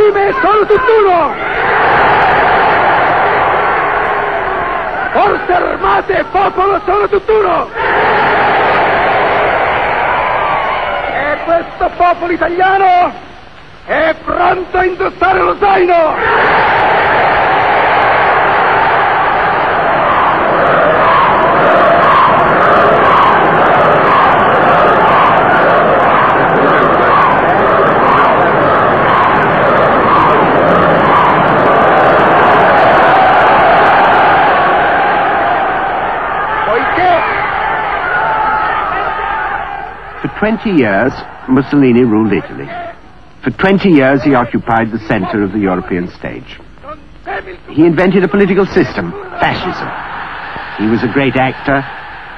regime sono tutt'uno! Forze armate e popolo sono tutt'uno! E questo popolo italiano è pronto a indossare lo zaino! For 20 years, Mussolini ruled Italy. For 20 years, he occupied the center of the European stage. He invented a political system, fascism. He was a great actor,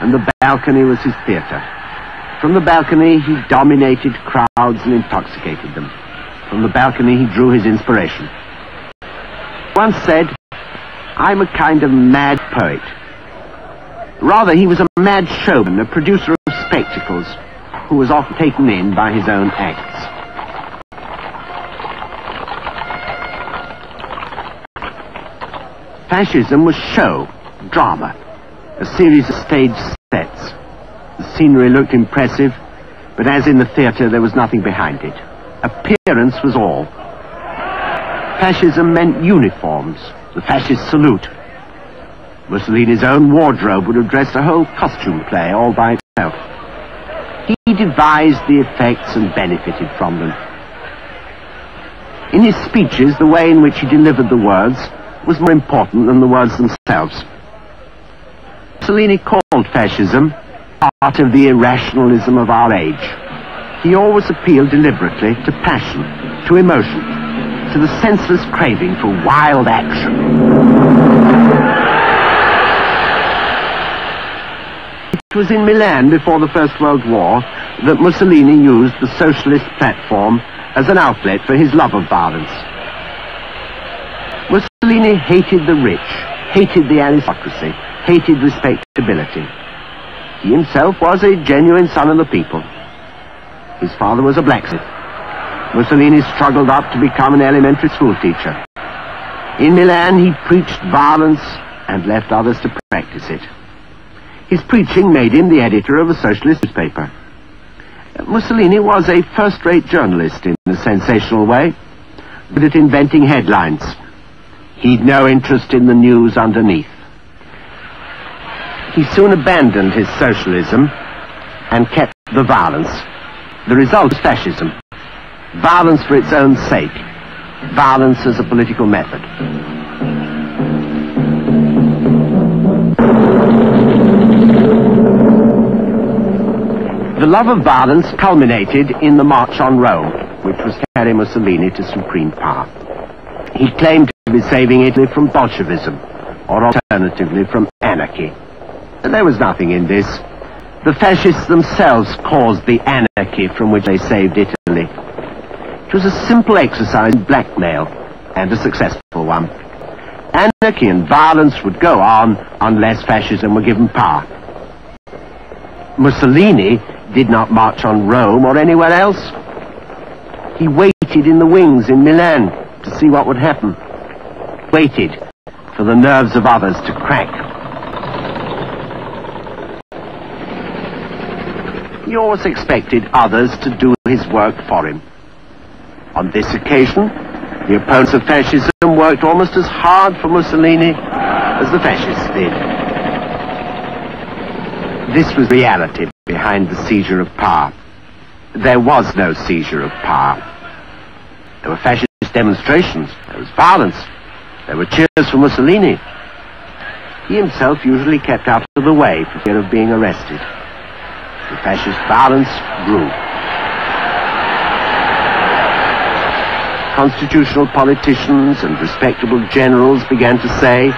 and the balcony was his theater. From the balcony, he dominated crowds and intoxicated them. From the balcony, he drew his inspiration. Once said, "I'm a kind of mad poet." Rather, he was a mad showman, a producer of spectacles, who was often taken in by his own acts. Fascism was show, drama, a series of stage sets. The scenery looked impressive, but as in the theatre, there was nothing behind it. Appearance was all. Fascism meant uniforms, the fascist salute. Mussolini's own wardrobe would have dressed a whole costume play all by itself. He devised the effects and benefited from them. In his speeches, the way in which he delivered the words was more important than the words themselves. Mussolini called fascism part of the irrationalism of our age. He always appealed deliberately to passion, to emotion, to the senseless craving for wild action. It was in Milan before the First World War that Mussolini used the socialist platform as an outlet for his love of violence. Mussolini hated the rich, hated the aristocracy, hated respectability. He himself was a genuine son of the people. His father was a blacksmith. Mussolini struggled up to become an elementary school teacher. In Milan, he preached violence and left others to practice it. His preaching made him the editor of a socialist newspaper. Mussolini was a first-rate journalist in a sensational way, good at inventing headlines. He'd no interest in the news underneath. He soon abandoned his socialism and kept the violence. The result was fascism. Violence for its own sake. Violence as a political method. The love of violence culminated in the March on Rome, which was to carry Mussolini to supreme power. He claimed to be saving Italy from Bolshevism, or alternatively from anarchy. And there was nothing in this. The fascists themselves caused the anarchy from which they saved Italy. It was a simple exercise in blackmail, and a successful one. Anarchy and violence would go on unless fascism were given power. Mussolini did not march on Rome or anywhere else. He waited in the wings in Milan to see what would happen. Waited for the nerves of others to crack. He always expected others to do his work for him. On this occasion, the opponents of fascism worked almost as hard for Mussolini as the fascists did. This was reality behind the seizure of power. There was no seizure of power. There were fascist demonstrations, there was violence, there were cheers for Mussolini. He himself usually kept out of the way for fear of being arrested. The fascist violence grew. Constitutional politicians and respectable generals began to say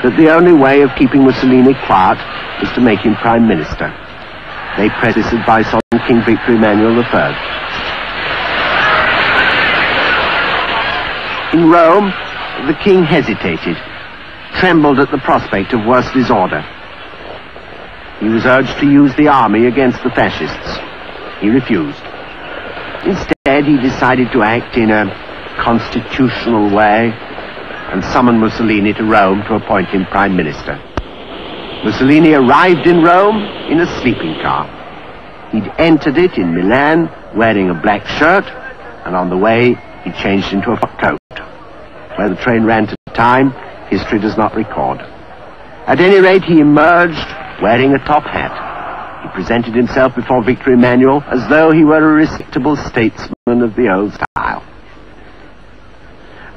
that the only way of keeping Mussolini quiet was to make him prime minister. They pressed this advice on King Victor Emmanuel III. In Rome, the king hesitated, trembled at the prospect of worse disorder. He was urged to use the army against the fascists. He refused. Instead, he decided to act in a constitutional way and summoned Mussolini to Rome to appoint him prime minister. Mussolini arrived in Rome in a sleeping car. He'd entered it in Milan wearing a black shirt, and on the way he changed into a frock coat. Where the train ran to time, history does not record. At any rate, he emerged wearing a top hat. He presented himself before Victor Emmanuel as though he were a respectable statesman of the old style.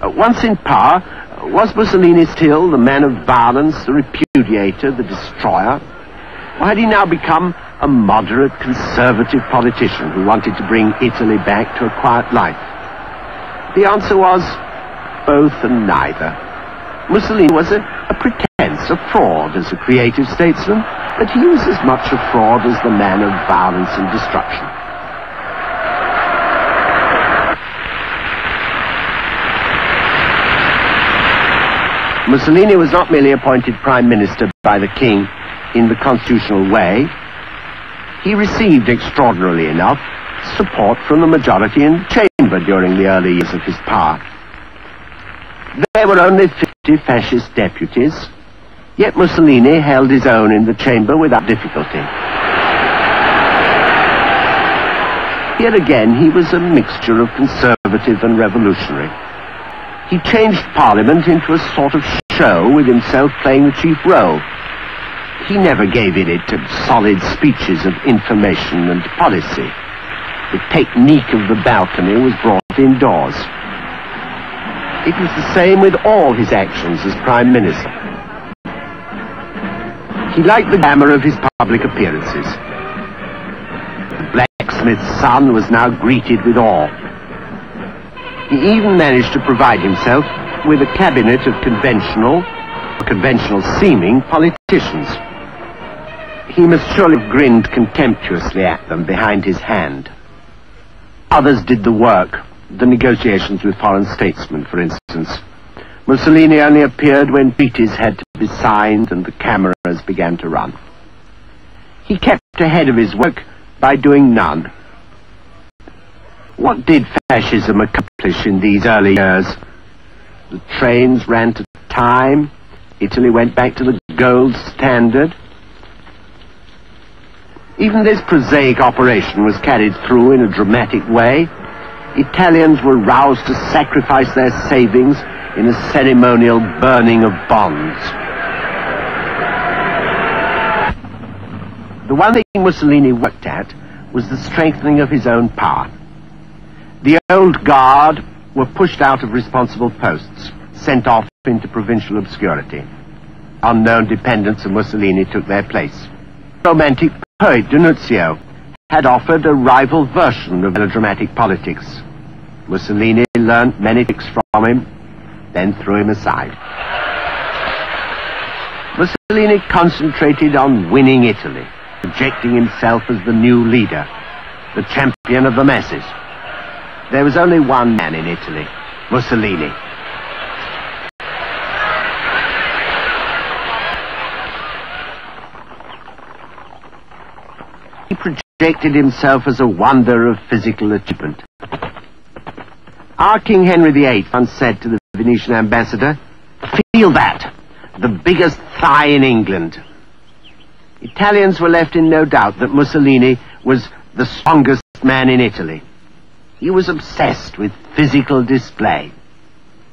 Once in power, was Mussolini still the man of violence, the repudiator, the destroyer? Or had he now become a moderate, conservative politician who wanted to bring Italy back to a quiet life? The answer was both and neither. Mussolini was a pretense, a fraud as a creative statesman, but he was as much a fraud as the man of violence and destruction. Mussolini was not merely appointed prime minister by the king in the constitutional way. He received, extraordinarily enough, support from the majority in the chamber during the early years of his power. There were only 50 fascist deputies, yet Mussolini held his own in the chamber without difficulty. Here again, he was a mixture of conservative and revolutionary. He changed Parliament into a sort of show, with himself playing the chief role. He never gave in it to solid speeches of information and policy. The technique of the balcony was brought indoors. It was the same with all his actions as prime minister. He liked the glamour of his public appearances. The blacksmith's son was now greeted with awe. He even managed to provide himself with a cabinet of conventional-seeming politicians. He must surely have grinned contemptuously at them behind his hand. Others did the work, the negotiations with foreign statesmen, for instance. Mussolini only appeared when treaties had to be signed and the cameras began to run. He kept ahead of his work by doing none. What did fascism accomplish in these early years? The trains ran to time. Italy went back to the gold standard. Even this prosaic operation was carried through in a dramatic way. Italians were roused to sacrifice their savings in a ceremonial burning of bonds. The one thing Mussolini worked at was the strengthening of his own power. The old guard were pushed out of responsible posts, sent off into provincial obscurity. Unknown dependents of Mussolini took their place. Romantic poet D'Annunzio had offered a rival version of melodramatic politics. Mussolini learnt many tricks from him, then threw him aside. Mussolini concentrated on winning Italy, projecting himself as the new leader, the champion of the masses. There was only one man in Italy, Mussolini. He projected himself as a wonder of physical achievement. Our King Henry VIII once said to the Venetian ambassador, "Feel that, the biggest thigh in England." Italians were left in no doubt that Mussolini was the strongest man in Italy. He was obsessed with physical display.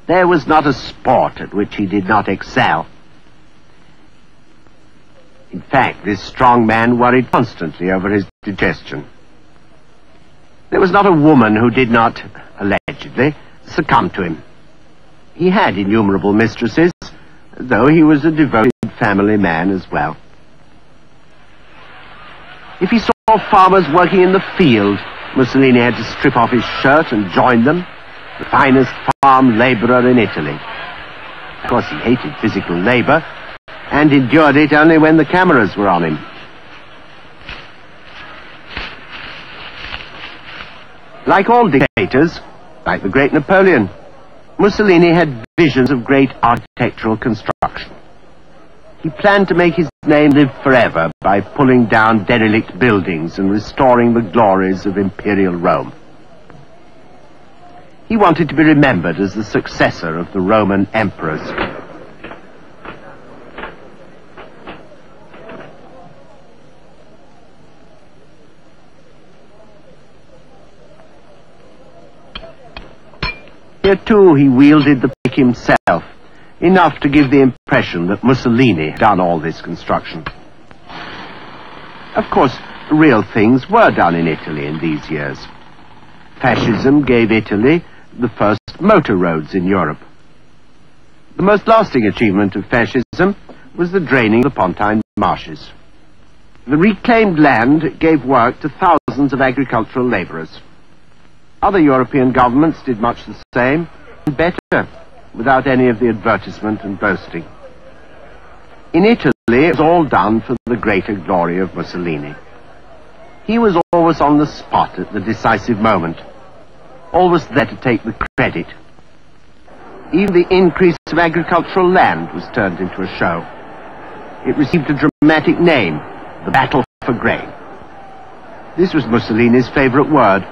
There was not a sport at which he did not excel. In fact, this strong man worried constantly over his digestion. There was not a woman who did not, allegedly, succumb to him. He had innumerable mistresses, though he was a devoted family man as well. If he saw farmers working in the field, Mussolini had to strip off his shirt and join them, the finest farm laborer in Italy. Of course, he hated physical labor, and endured it only when the cameras were on him. Like all dictators, like the great Napoleon, Mussolini had visions of great architectural construction. He planned to make his name live forever by pulling down derelict buildings and restoring the glories of imperial Rome. He wanted to be remembered as the successor of the Roman emperors. Here too he wielded the pick himself, enough to give the impression that Mussolini had done all this construction. Of course, real things were done in Italy in these years. Fascism gave Italy the first motor roads in Europe. The most lasting achievement of fascism was the draining of the Pontine marshes. The reclaimed land gave work to thousands of agricultural laborers. Other European governments did much the same, and better, without any of the advertisement and boasting. In Italy, it was all done for the greater glory of Mussolini. He was always on the spot at the decisive moment, always there to take the credit. Even the increase of agricultural land was turned into a show. It received a dramatic name, the battle for grain. This was Mussolini's favorite word.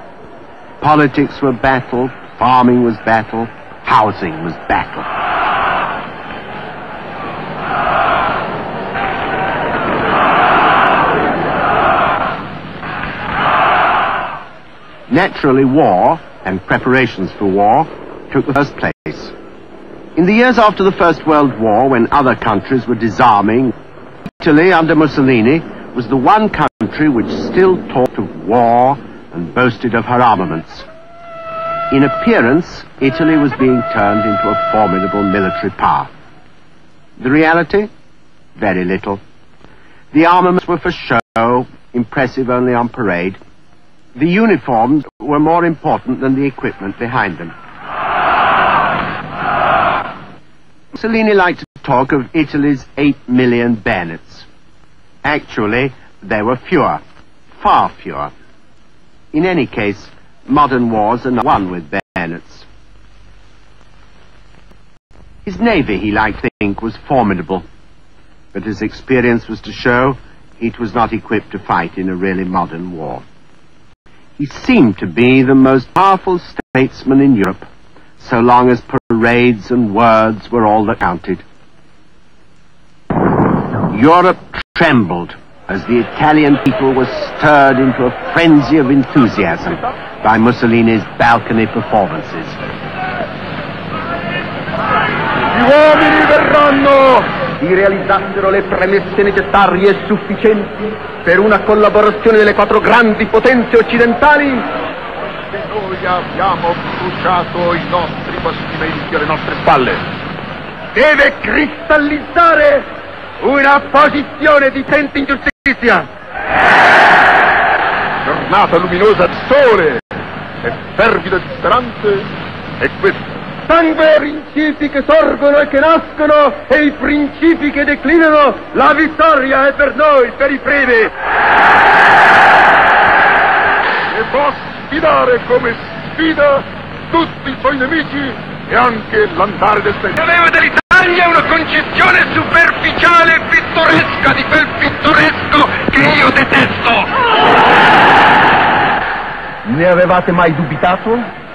Politics were battle, farming was battle, housing was battle. Naturally, war and preparations for war took the first place. In the years after the First World War, when other countries were disarming, Italy under Mussolini was the one country which still talked of war and boasted of her armaments. In appearance, Italy was being turned into a formidable military power. The reality? Very little. The armaments were for show, impressive only on parade. The uniforms were more important than the equipment behind them. Mussolini liked to talk of Italy's 8 million bayonets. Actually, there were fewer, far fewer. In any case, modern wars are not won with bayonets. His navy, he liked to think, was formidable, but his experience was to show it was not equipped to fight in a really modern war. He seemed to be the most powerful statesman in Europe, so long as parades and words were all that counted. Europe trembled as the Italian people were stirred into a frenzy of enthusiasm by Mussolini's balcony performances. Gli uomini verranno! Si realizzassero le premesse necessarie e sufficienti per una collaborazione delle 4 grandi potenze occidentali, se noi abbiamo bruciato i nostri bastimenti alle nostre spalle, deve cristallizzare una posizione di tenta ingiustizia. Giornata luminosa di sole e fervida di speranze è questa. Sangue i principi che sorgono e che nascono e i principi che declinano, la vittoria è per noi, per i primi. E può sfidare come sfida tutti i suoi nemici e anche l'andare del tempo. La leva dell'Italia è una concezione superficiale e pittoresca di quel pittoresco che io detesto. Ne avevate mai dubitato?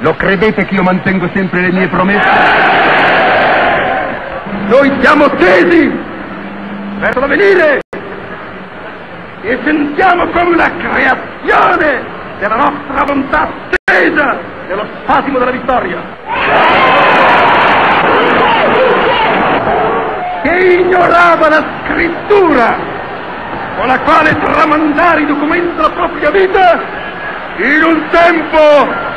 Lo credete che io mantengo sempre le mie promesse? Noi siamo tesi verso l'avvenire e sentiamo come una creazione della nostra volontà tesa nello spasimo della vittoria. Che ignorava la scrittura con la quale tramandare i documenti della propria vita in un tempo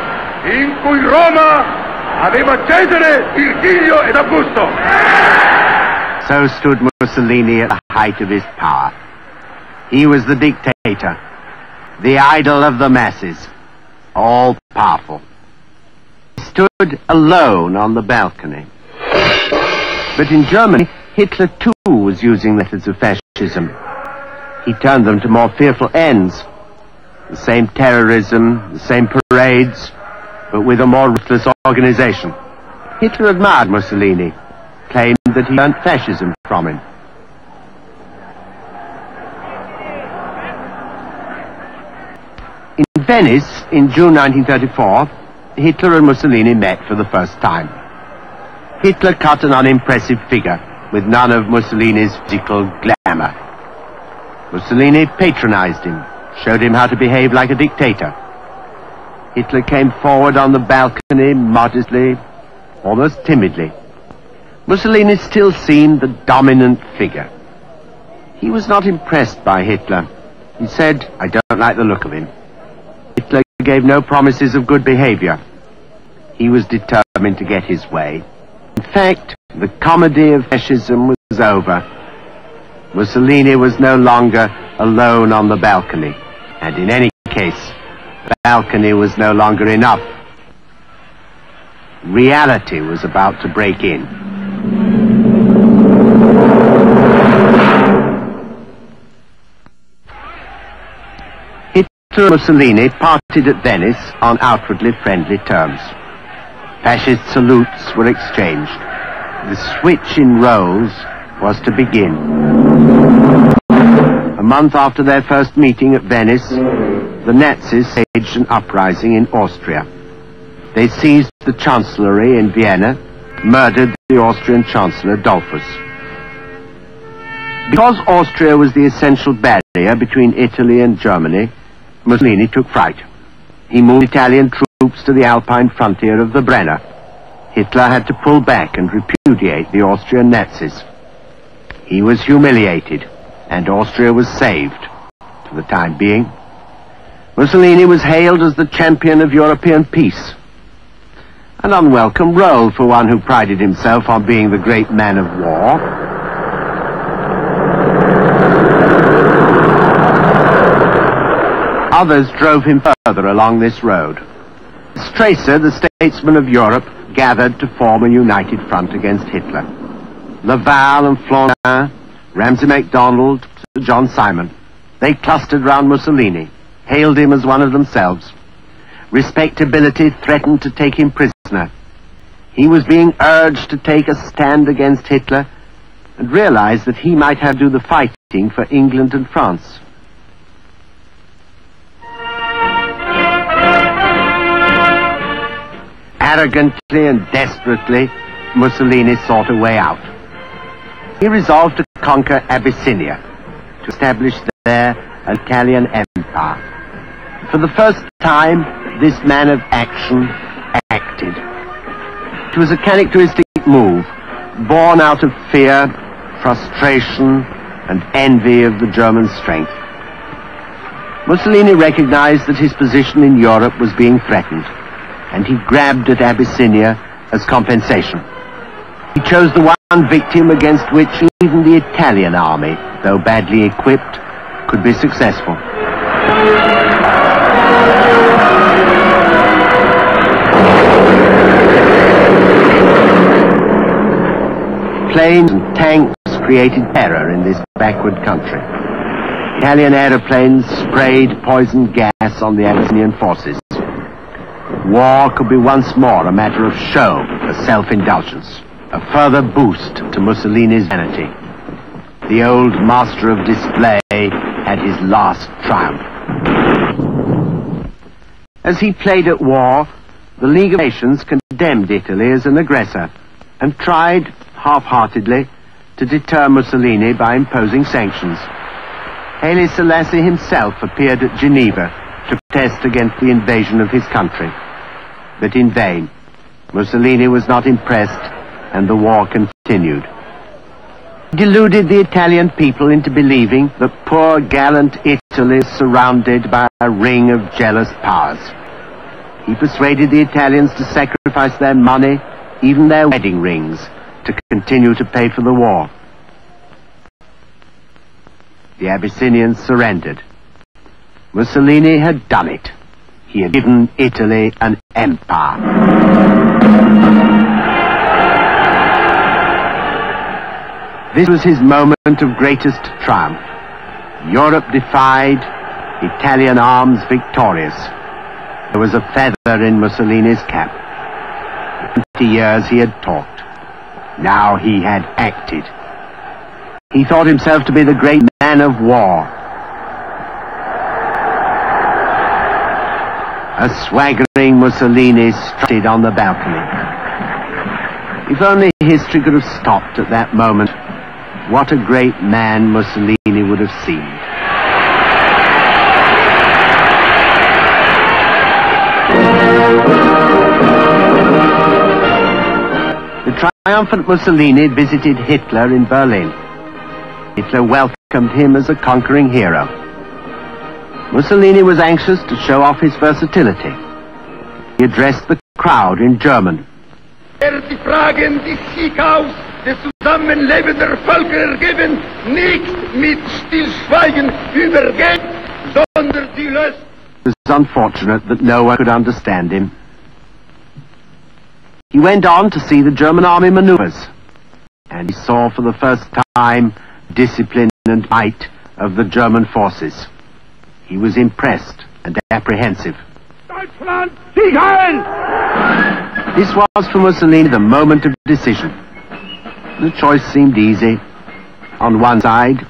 in cui Roma aveva Cesare, Virgilio ed Augusto. So stood Mussolini at the height of his power. He was the dictator, the idol of the masses, all powerful. He stood alone on the balcony. But in Germany, Hitler too was using methods of fascism. He turned them to more fearful ends. The same terrorism, the same parades, but with a more ruthless organization. Hitler admired Mussolini, claimed that he learnt fascism from him. In Venice, in June 1934, Hitler and Mussolini met for the first time. Hitler cut an unimpressive figure with none of Mussolini's physical glamour. Mussolini patronized him, showed him how to behave like a dictator. Hitler came forward on the balcony modestly, almost timidly. Mussolini still seemed the dominant figure. He was not impressed by Hitler. He said, "I don't like the look of him." Hitler gave no promises of good behavior. He was determined to get his way. In fact, the comedy of fascism was over. Mussolini was no longer alone on the balcony, and in any case, the balcony was no longer enough. Reality was about to break in. Hitler and Mussolini parted at Venice on outwardly friendly terms. Fascist salutes were exchanged. The switch in roles was to begin. A month after their first meeting at Venice, the Nazis staged an uprising in Austria. They seized the chancellery in Vienna, murdered the Austrian Chancellor Dollfuss. Because Austria was the essential barrier between Italy and Germany, Mussolini took fright. He moved Italian troops to the Alpine frontier of the Brenner. Hitler had to pull back and repudiate the Austrian Nazis. He was humiliated, and Austria was saved, for the time being. Mussolini was hailed as the champion of European peace. An unwelcome role for one who prided himself on being the great man of war. Others drove him further along this road. Strasser, the statesman of Europe, gathered to form a united front against Hitler. Laval and Florin, Ramsay MacDonald, Sir John Simon, they clustered round Mussolini, hailed him as one of themselves. Respectability threatened to take him prisoner. He was being urged to take a stand against Hitler and realized that he might have to do the fighting for England and France. Arrogantly and desperately, Mussolini sought a way out. He resolved to conquer Abyssinia, to establish there an Italian empire. For the first time, this man of action acted. It was a characteristic move, born out of fear, frustration, and envy of the German strength. Mussolini recognized that his position in Europe was being threatened, and he grabbed at Abyssinia as compensation. He chose the one victim against which even the Italian army, though badly equipped, could be successful. Planes and tanks created terror in this backward country. Italian aeroplanes sprayed poison gas on the Abyssinian forces. War could be once more a matter of show for self-indulgence, a further boost to Mussolini's vanity. The old master of display had his last triumph. As he played at war, the League of Nations condemned Italy as an aggressor and tried, half-heartedly, to deter Mussolini by imposing sanctions. Haile Selassie himself appeared at Geneva to protest against the invasion of his country. But in vain. Mussolini was not impressed, and the war continued. He deluded the Italian people into believing that poor, gallant Italy is surrounded by a ring of jealous powers. He persuaded the Italians to sacrifice their money, even their wedding rings, to continue to pay for the war. The Abyssinians surrendered. Mussolini had done it. He had given Italy an empire. This was his moment of greatest triumph. Europe defied, Italian arms victorious. There was a feather in Mussolini's cap. 20 years he had talked. Now he had acted. He thought himself to be the great man of war. A swaggering Mussolini strutted on the balcony. If only history could have stopped at that moment, what a great man Mussolini would have seemed. The triumphant Mussolini visited Hitler in Berlin. Hitler welcomed him as a conquering hero. Mussolini was anxious to show off his versatility. He addressed the crowd in German. Die Fragen des Siegaus des Zusammenlebens der Völker ergeben, nicht mit Stillschweigen übergehen, sondern die Lösung. It was unfortunate that no one could understand him. He went on to see the German army maneuvers, and he saw for the first time discipline and might of the German forces. He was impressed and apprehensive. Deutschland, Sieg heil! This was for Mussolini the moment of decision. The choice seemed easy. On one side,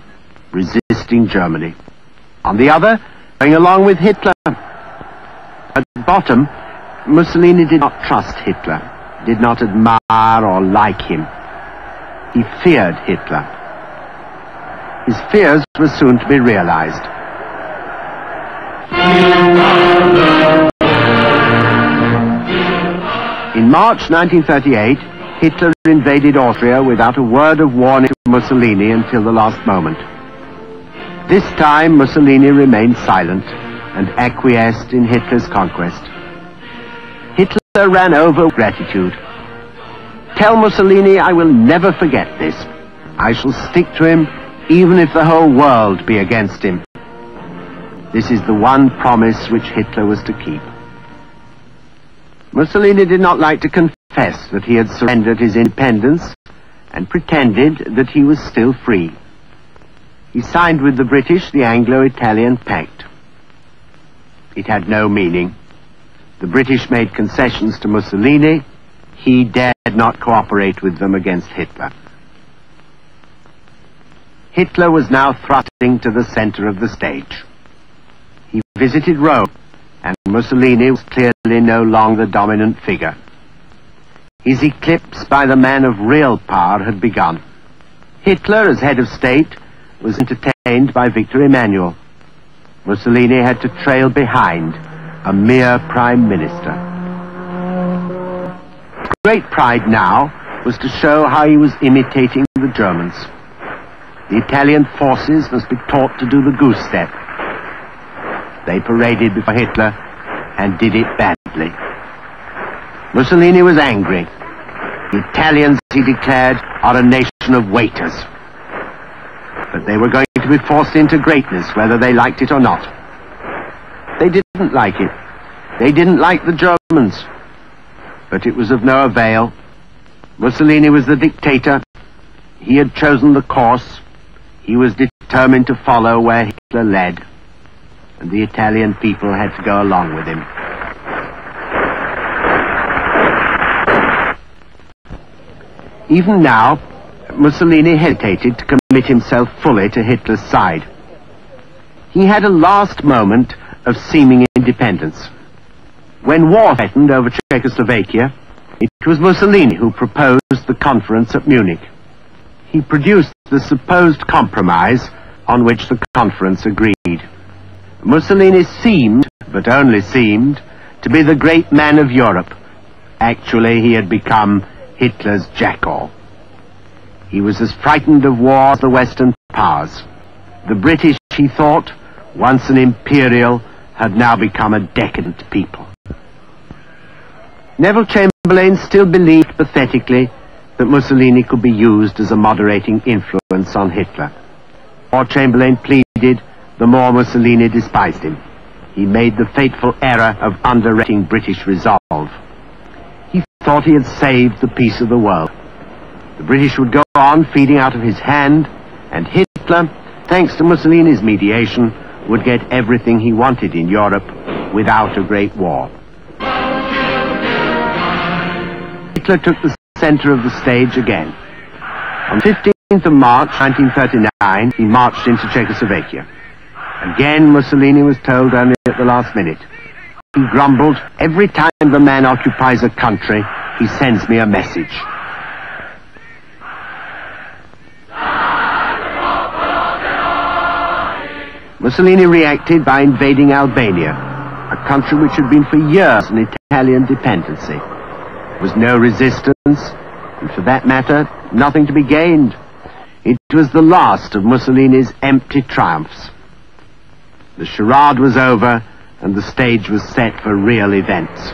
resisting Germany. On the other, going along with Hitler. At bottom, Mussolini did not trust Hitler, did not admire or like him. He feared Hitler. His fears were soon to be realized. In March 1938, Hitler invaded Austria without a word of warning to Mussolini until the last moment. This time, Mussolini remained silent and acquiesced in Hitler's conquest. Hitler ran over with gratitude. Tell Mussolini I will never forget this. I shall stick to him even if the whole world be against him. This is the one promise which Hitler was to keep. Mussolini did not like to confess that he had surrendered his independence and pretended that he was still free. He signed with the British the Anglo-Italian Pact. It had no meaning. The British made concessions to Mussolini. He dared not cooperate with them against Hitler. Hitler was now thrusting to the center of the stage. He visited Rome, and Mussolini was clearly no longer the dominant figure. His eclipse by the man of real power had begun. Hitler, as head of state, was entertained by Victor Emmanuel. Mussolini had to trail behind, a mere prime minister. His great pride now was to show how he was imitating the Germans. The Italian forces must be taught to do the goose step. They paraded before Hitler and did it badly. Mussolini was angry. The Italians, he declared, are a nation of waiters. But they were going to be forced into greatness, whether they liked it or not. They didn't like it. They didn't like the Germans. But it was of no avail. Mussolini was the dictator. He had chosen the course. He was determined to follow where Hitler led. And the Italian people had to go along with him. Even now, Mussolini hesitated to commit himself fully to Hitler's side. He had a last moment of seeming independence. When war threatened over Czechoslovakia, it was Mussolini who proposed the conference at Munich. He produced the supposed compromise on which the conference agreed. Mussolini seemed, but only seemed, to be the great man of Europe. Actually, he had become Hitler's jackal. He was as frightened of war as the Western powers. The British, he thought, once an imperial, had now become a decadent people. Neville Chamberlain still believed pathetically that Mussolini could be used as a moderating influence on Hitler. The more Chamberlain pleaded, the more Mussolini despised him. He made the fateful error of underrating British resolve. He thought he had saved the peace of the world. The British would go on feeding out of his hand, and Hitler, thanks to Mussolini's mediation, would get everything he wanted in Europe without a great war. Hitler took the center of the stage again. On 15th of March 1939, he marched into Czechoslovakia. Again, Mussolini was told only at the last minute. he grumbled, "Every time the man occupies a country, he sends me a message." Mussolini reacted by invading Albania, a country which had been for years an Italian dependency. There was no resistance, and for that matter, nothing to be gained. It was the last of Mussolini's empty triumphs. The charade was over, and the stage was set for real events.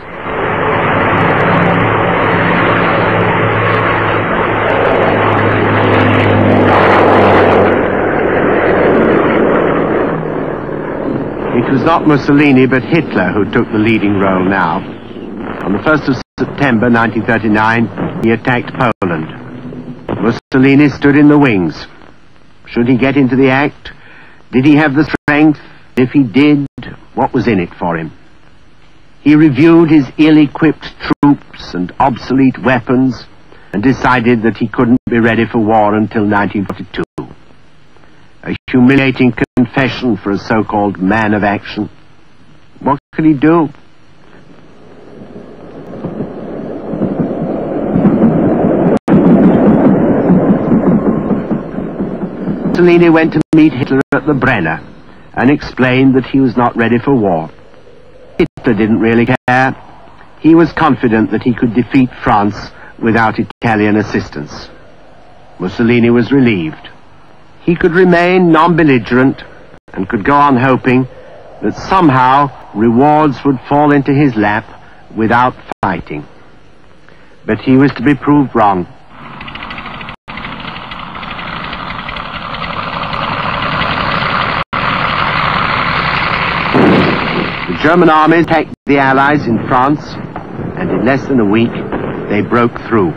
It was not Mussolini, but Hitler who took the leading role now. On the 1st of September 1939, he attacked Poland. Mussolini stood in the wings. Should he get into the act? Did he have the strength? If he did, what was in it for him? He reviewed his ill-equipped troops and obsolete weapons and decided that he couldn't be ready for war until 1942. A humiliating confession for a so-called man of action. What could he do? Mussolini went to meet Hitler at the Brenner and explained that he was not ready for war. Hitler didn't really care. He was confident that he could defeat France without Italian assistance. Mussolini was relieved. He could remain non-belligerent and could go on hoping that somehow rewards would fall into his lap without fighting. But he was to be proved wrong. The German armies attacked the Allies in France, and in less than a week, they broke through.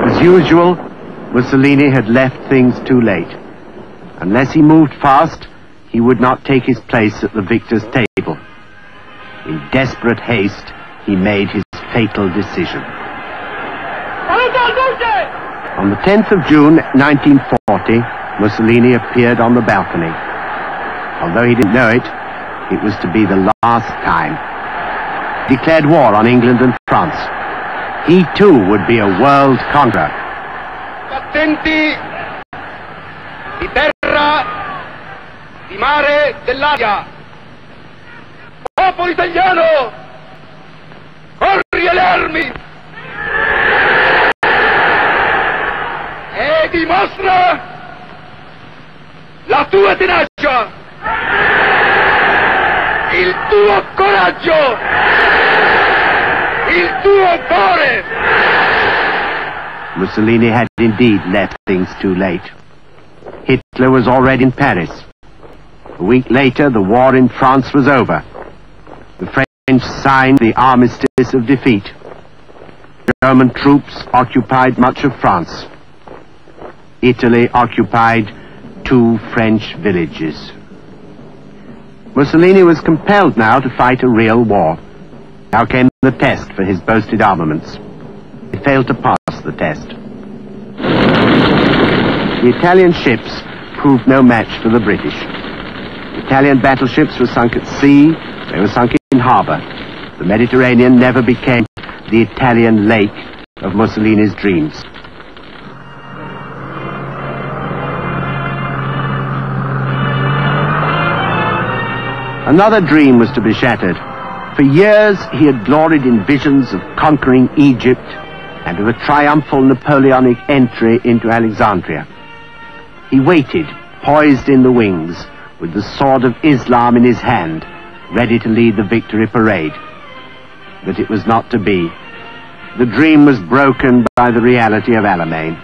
As usual, Mussolini had left things too late. Unless he moved fast, he would not take his place at the victor's table. In desperate haste, he made his fatal decision. On the 10th of June, 1940, Mussolini appeared on the balcony. Although he didn't know it, it was to be the last time. He declared war on England and France. He too would be a world conqueror. Attenti di terra, di mare, dell'aria. Popolo italiano, corri alle armi e dimostra la tua tenacia, il tuo coraggio, il tuo cuore. Mussolini had indeed left things too late. Hitler was already in Paris. A week later, the war in France was over. The French signed the armistice of defeat. German troops occupied much of France. Italy occupied 2 French villages. Mussolini was compelled now to fight a real war. Now came the test for his boasted armaments. He failed to pass the test. The Italian ships proved no match for the British. Italian battleships were sunk at sea, they were sunk in harbor. The Mediterranean never became the Italian lake of Mussolini's dreams. Another dream was to be shattered. For years he had gloried in visions of conquering Egypt and of a triumphal Napoleonic entry into Alexandria. He waited, poised in the wings, with the sword of Islam in his hand, ready to lead the victory parade. But it was not to be. The dream was broken by the reality of Alamein.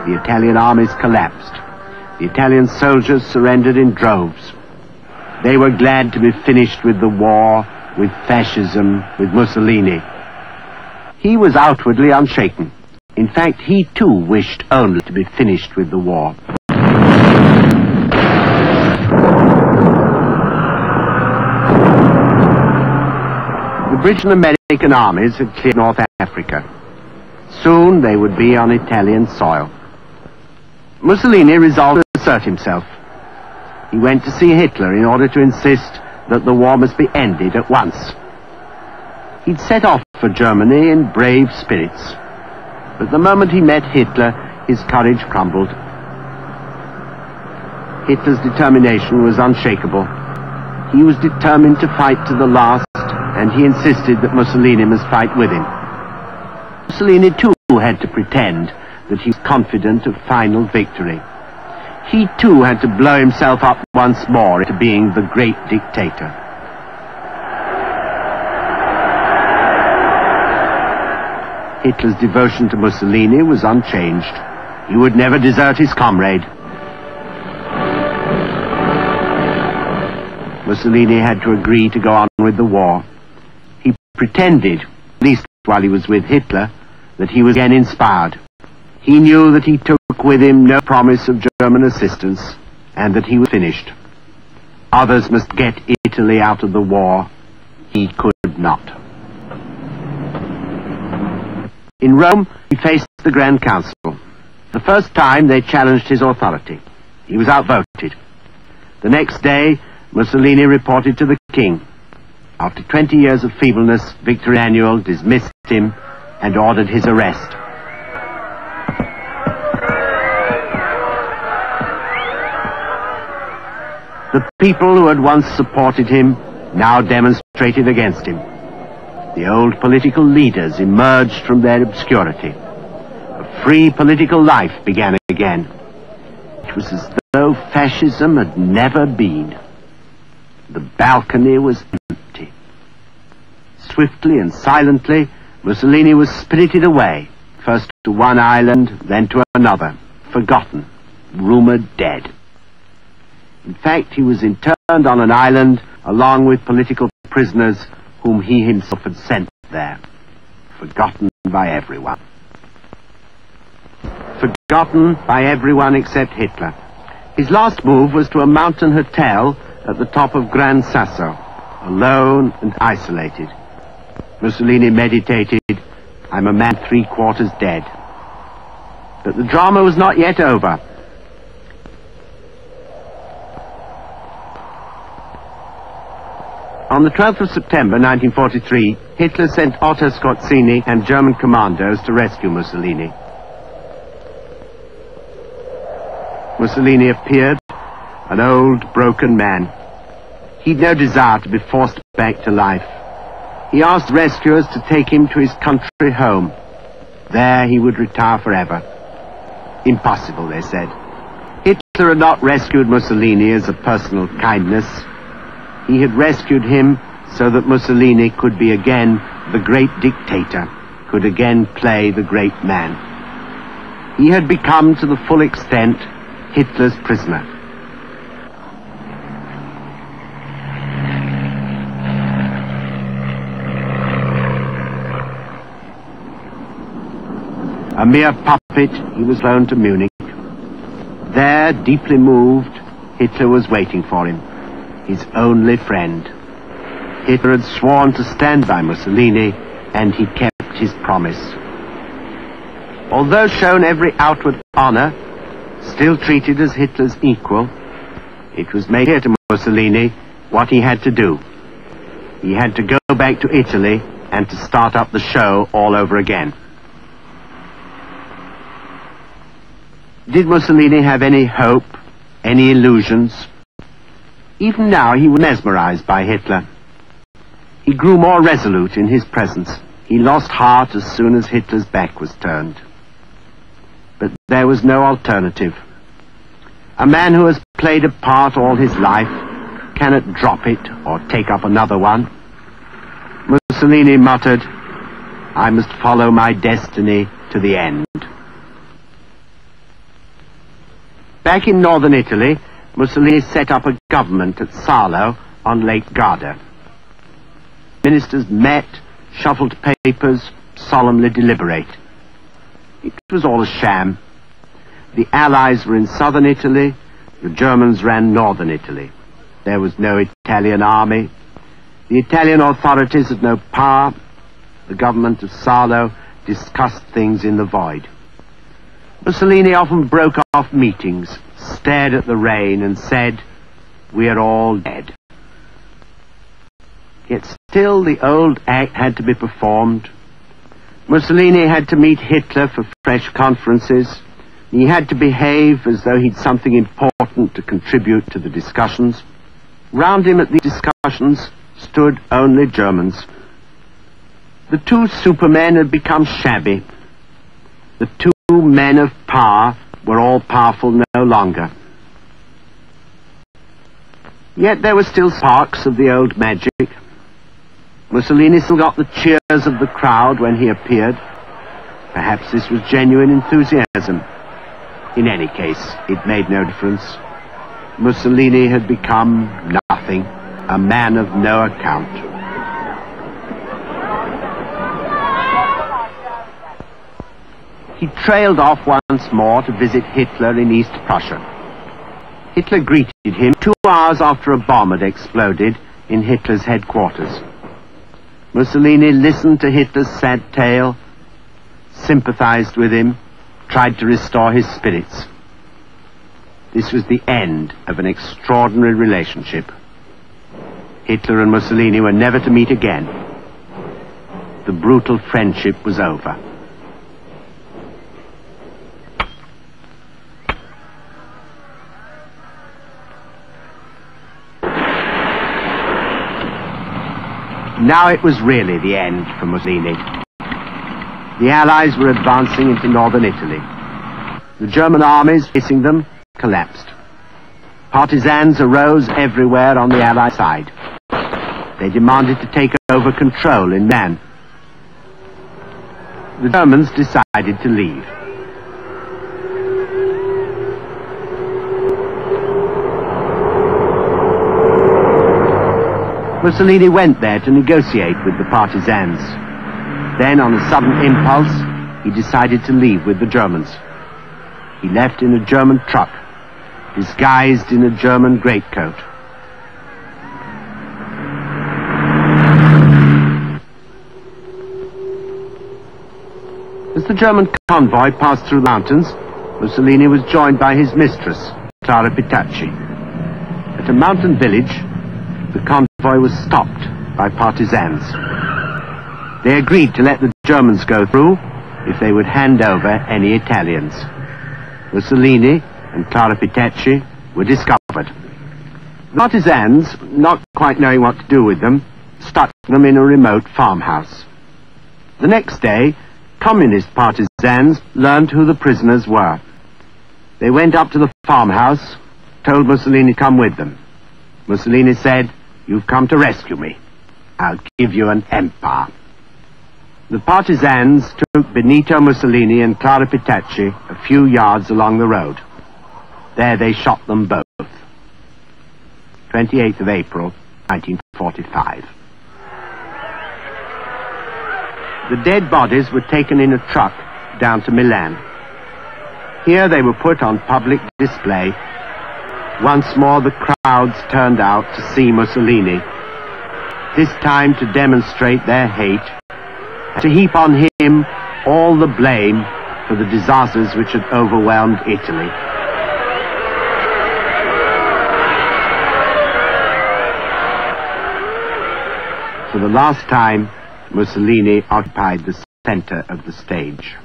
The Italian armies collapsed. The Italian soldiers surrendered in droves. They were glad to be finished with the war, with fascism, with Mussolini. He was outwardly unshaken. In fact, he too wished only to be finished with the war. The British and American armies had cleared North Africa. Soon they would be on Italian soil. Mussolini resolved to assert himself. He went to see Hitler in order to insist that the war must be ended at once. He'd set off for Germany in brave spirits. But the moment he met Hitler, his courage crumbled. Hitler's determination was unshakable. He was determined to fight to the last, and he insisted that Mussolini must fight with him. Mussolini too had to pretend that he was confident of final victory. He too had to blow himself up once more into being the great dictator. Hitler's devotion to Mussolini was unchanged. He would never desert his comrade. Mussolini had to agree to go on with the war. He pretended, at least while he was with Hitler, that he was again inspired. He knew that he took with him no promise of German assistance, and that he was finished. Others must get Italy out of the war. He could not. In Rome, he faced the Grand Council. The first time they challenged his authority. He was outvoted. The next day, Mussolini reported to the king. After 20 years of feebleness, Victor Emmanuel dismissed him and ordered his arrest. The people who had once supported him now demonstrated against him. The old political leaders emerged from their obscurity. A free political life began again. It was as though fascism had never been. The balcony was empty. Swiftly and silently, Mussolini was spirited away, first to one island, then to another, forgotten, rumored dead. In fact, he was interned on an island along with political prisoners whom he himself had sent there, forgotten by everyone. Forgotten by everyone except Hitler. His last move was to a mountain hotel at the top of Gran Sasso, alone and isolated. Mussolini meditated, "I'm a man 3/4 dead." But the drama was not yet over. On the 12th of September 1943, Hitler sent Otto Skorzeny and German commandos to rescue Mussolini. Mussolini appeared, an old, broken man. He'd no desire to be forced back to life. He asked rescuers to take him to his country home. There he would retire forever. Impossible, they said. Hitler had not rescued Mussolini as a personal kindness. He had rescued him so that Mussolini could be again the great dictator, could again play the great man. He had become, to the full extent, Hitler's prisoner. A mere puppet, he was flown to Munich. There, deeply moved, Hitler was waiting for him, his only friend. Hitler had sworn to stand by Mussolini, and he kept his promise. Although shown every outward honor, still treated as Hitler's equal, it was made clear to Mussolini what he had to do. He had to go back to Italy and to start up the show all over again. Did Mussolini have any hope, any illusions? Even now he was mesmerized by Hitler. He grew more resolute in his presence. He lost heart as soon as Hitler's back was turned. But there was no alternative. A man who has played a part all his life cannot drop it or take up another one. Mussolini muttered, "I must follow my destiny to the end." Back in northern Italy, Mussolini set up a government at Sarlo on Lake Garda. Ministers met, shuffled papers, solemnly deliberate. It was all a sham. The Allies were in southern Italy, the Germans ran northern Italy. There was no Italian army. The Italian authorities had no power. The government of Salo discussed things in the void. Mussolini often broke off meetings, stared at the rain and said, "We are all dead." Yet still the old act had to be performed. Mussolini had to meet Hitler for fresh conferences. He had to behave as though he'd something important to contribute to the discussions. Round him at these discussions stood only Germans. The two supermen had become shabby. The two men of power were all powerful no longer. Yet there were still sparks of the old magic. Mussolini still got the cheers of the crowd when he appeared. Perhaps this was genuine enthusiasm. In any case, it made no difference. Mussolini had become nothing, a man of no account. He trailed off once more to visit Hitler in East Prussia. Hitler greeted him 2 hours after a bomb had exploded in Hitler's headquarters. Mussolini listened to Hitler's sad tale, sympathized with him, tried to restore his spirits. This was the end of an extraordinary relationship. Hitler and Mussolini were never to meet again. The brutal friendship was over. Now it was really the end for Mussolini. The Allies were advancing into northern Italy. The German armies facing them collapsed. Partisans arose everywhere on the Allied side. They demanded to take over control in Milan. The Germans decided to leave. Mussolini went there to negotiate with the partisans. Then, on a sudden impulse, he decided to leave with the Germans. He left in a German truck, disguised in a German greatcoat. As the German convoy passed through the mountains, Mussolini was joined by his mistress, Clara Petacci. At a mountain village, the convoy was stopped by partisans. They agreed to let the Germans go through if they would hand over any Italians. Mussolini and Clara Petacci were discovered. The partisans, not quite knowing what to do with them, stuck them in a remote farmhouse. The next day, communist partisans learned who the prisoners were. They went up to the farmhouse, told Mussolini to come with them. Mussolini said, "You've come to rescue me. I'll give you an empire." The partisans took Benito Mussolini and Clara Petacci a few yards along the road. There they shot them both. 28th of April, 1945. The dead bodies were taken in a truck down to Milan. Here they were put on public display. Once more the crowds turned out to see Mussolini, this time to demonstrate their hate, to heap on him all the blame for the disasters which had overwhelmed Italy. For the last time, Mussolini occupied the center of the stage.